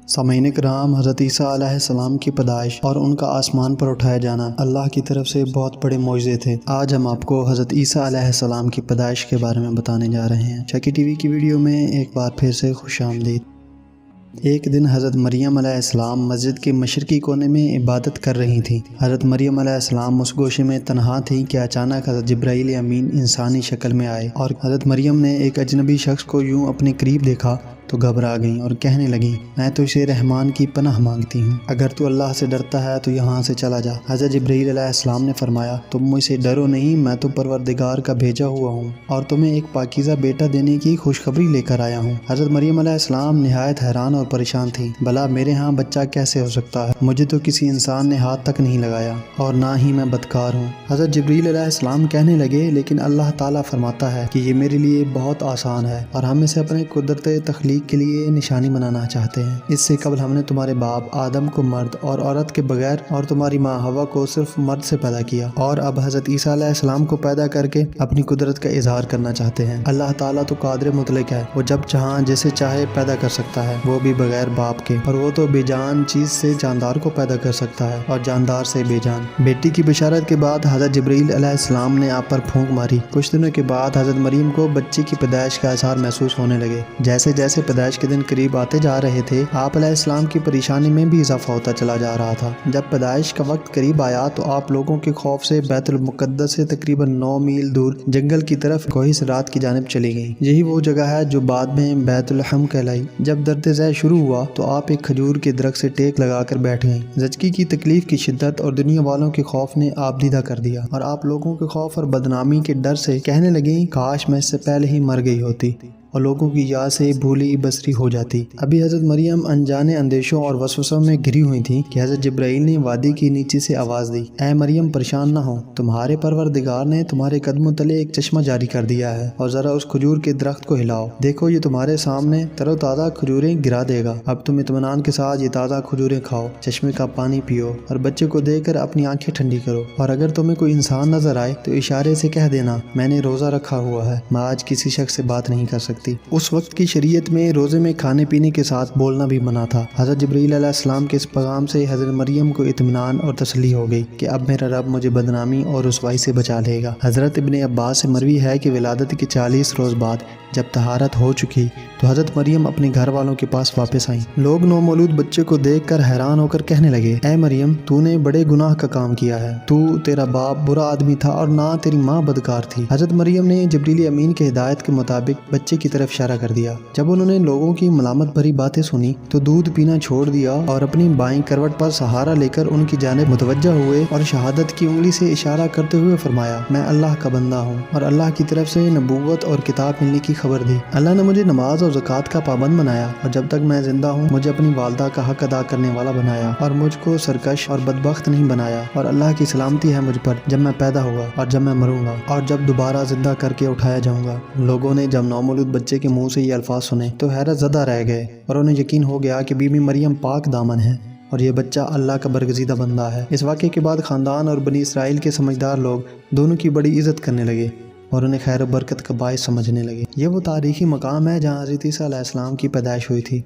سامعین کرام، حضرت عیسیٰ علیہ السلام کی پیدائش اور ان کا آسمان پر اٹھایا جانا اللہ کی طرف سے بہت بڑے معجزے تھے۔ آج ہم آپ کو حضرت عیسیٰ علیہ السلام کی پیدائش کے بارے میں بتانے جا رہے ہیں۔ چکی ٹی وی کی ویڈیو میں ایک بار پھر سے خوش آمدید۔ ایک دن حضرت مریم علیہ السلام مسجد کے مشرقی کونے میں عبادت کر رہی تھیں۔ حضرت مریم علیہ السلام اس گوشے میں تنہا تھیں کہ اچانک حضرت جبرائیل امین انسانی شکل میں آئے اور حضرت مریم نے ایک اجنبی شخص کو یوں اپنے قریب دیکھا تو گھبرا گئیں اور کہنے لگیں، میں تو اسے رحمان کی پناہ مانگتی ہوں، اگر تو اللہ سے ڈرتا ہے تو یہاں سے چلا جا۔ حضرت جبرائیل علیہ السلام نے فرمایا، تم مجھ سے ڈرو نہیں، میں تو پروردگار کا بھیجا ہوا ہوں اور تمہیں ایک پاکیزہ بیٹا دینے کی خوشخبری لے کر آیا ہوں۔ حضرت مریم علیہ السلام نہایت حیران اور پریشان تھیں۔ بھلا میرے ہاں بچہ کیسے ہو سکتا ہے؟ مجھے تو کسی انسان نے ہاتھ تک نہیں لگایا اور نہ ہی میں بدکار ہوں۔ حضرت جبرائیل علیہ السلام کہنے لگے، لیکن اللہ تعالیٰ فرماتا ہے کہ یہ میرے لیے بہت آسان ہے اور ہم اسے اپنے قدرت تخلیق کے لیے نشانی بنانا چاہتے ہیں۔ اس سے قبل ہم نے تمہارے باپ آدم کو مرد اور عورت کے بغیر اور تمہاری ماں حوا کو صرف مرد سے پیدا کیا، اور اب حضرت عیسیٰ علیہ السلام کو پیدا کر کے اپنی قدرت کا اظہار کرنا چاہتے ہیں۔ اللہ تعالیٰ تو قادر مطلق ہے، وہ جب چاہاں جسے چاہے پیدا کر سکتا ہے، وہ بھی بغیر باپ کے، اور وہ تو بے جان چیز سے جاندار کو پیدا کر سکتا ہے اور جاندار سے بے جان۔ بیٹی کی بشارت کے بعد حضرت جبرائیل علیہ السلام نے آپ پر پھونک ماری۔ کچھ دنوں کے بعد حضرت مریم کو بچے کی پیدائش کا احساس محسوس ہونے لگے۔ جیسے جیسے پیدائش کے دن قریب آتے جا رہے تھے، آپ علیہ السلام کی پریشانی میں بھی اضافہ ہوتا چلا جا رہا تھا۔ جب پیدائش کا وقت قریب آیا تو آپ لوگوں کے خوف سے بیت المقدس سے تقریباً 9 میل دور جنگل کی طرف کوہ صراط کی جانب چلی گئیں۔ یہی وہ جگہ ہے جو بعد میں بیت لحم کہلائی۔ جب درد ذیل شروع ہوا تو آپ ایک کھجور کے درخت سے ٹیک لگا کر بیٹھ گئیں۔ زچگی کی تکلیف کی شدت اور دنیا والوں کے خوف نے آپ دیدہ کر دیا اور آپ لوگوں کے خوف اور بدنامی کے ڈر سے کہنے لگیں، کاش میں اس سے پہلے ہی مر گئی ہوتی اور لوگوں کی یاد سے بھولی بسری ہو جاتی۔ ابھی حضرت مریم انجانے اندیشوں اور وسوسوں میں گھری ہوئی تھیں کہ حضرت جبرائیل نے وادی کے نیچے سے آواز دی، اے مریم پریشان نہ ہو، تمہارے پروردگار نے تمہارے قدموں تلے ایک چشمہ جاری کر دیا ہے، اور ذرا اس کھجور کے درخت کو ہلاؤ، دیکھو یہ تمہارے سامنے تر و تازہ کھجوریں گرا دے گا۔ اب تم اطمینان کے ساتھ یہ تازہ کھجوریں کھاؤ، چشمے کا پانی پیو اور بچے کو دے کر اپنی آنکھیں ٹھنڈی کرو، اور اگر تمہیں کوئی انسان نظر آئے تو اشارے سے کہہ دینا، میں نے روزہ رکھا ہوا ہے، میں آج کسی شخص سے بات نہیں کر سکتی۔ اس وقت کی شریعت میں روزے میں کھانے پینے کے ساتھ بولنا بھی منع تھا۔ حضرت جبرائیل علیہ السلام کے اس پیغام سے حضرت مریم کو اطمینان اور تسلی ہو گئی کہ اب میرا رب مجھے بدنامی اور رسوائی سے بچا لے گا۔ حضرت ابن عباس سے مروی ہے کہ ولادت کے 40 روز بعد جب طہارت ہو چکی تو حضرت مریم اپنے گھر والوں کے پاس واپس آئیں۔ لوگ نومولود بچے کو دیکھ کر حیران ہو کر کہنے لگے، اے مریم تو نے بڑے گناہ کا کام کیا ہے، تیرا باپ برا آدمی تھا اور نہ تیری ماں بدکار تھی۔ حضرت مریم نے جبرائیل امین کے ہدایت کے مطابق بچے کی طرف اشارہ کر دیا۔ جب انہوں نے لوگوں کی ملامت بھری باتیں سنی تو دودھ پینا چھوڑ دیا اور اپنی بائیں کروٹ پر سہارا لے کر ان کی جانب متوجہ ہوئے اور شہادت کی انگلی سے اشارہ کرتے ہوئے فرمایا، میں اللہ کا بندہ ہوں اور اللہ کی طرف سے نبوت اور کتاب ملنے کی خبر دی۔ اللہ نے مجھے نماز اور زکوٰۃ کا پابند بنایا اور جب تک میں زندہ ہوں مجھے اپنی والدہ کا حق ادا کرنے والا بنایا اور مجھ کو سرکش اور بدبخت نہیں بنایا، اور اللہ کی سلامتی ہے مجھ پر جب میں پیدا ہوا اور جب میں مروں گا اور جب دوبارہ زندہ کر کے اٹھایا جاؤں گا۔ لوگوں نے جب نومولود بچے کے منہ سے یہ الفاظ سنے تو حیرت زدہ رہ گئے اور انہیں یقین ہو گیا کہ بی بی مریم پاک دامن ہے اور یہ بچہ اللہ کا برگزیدہ بندہ ہے۔ اس واقعے کے بعد خاندان اور بنی اسرائیل کے سمجھدار لوگ دونوں کی بڑی عزت کرنے لگے اور انہیں خیر و برکت کا باعث سمجھنے لگے۔ یہ وہ تاریخی مقام ہے جہاں حضرت عیسیٰ علیہ السلام کی پیدائش ہوئی تھی۔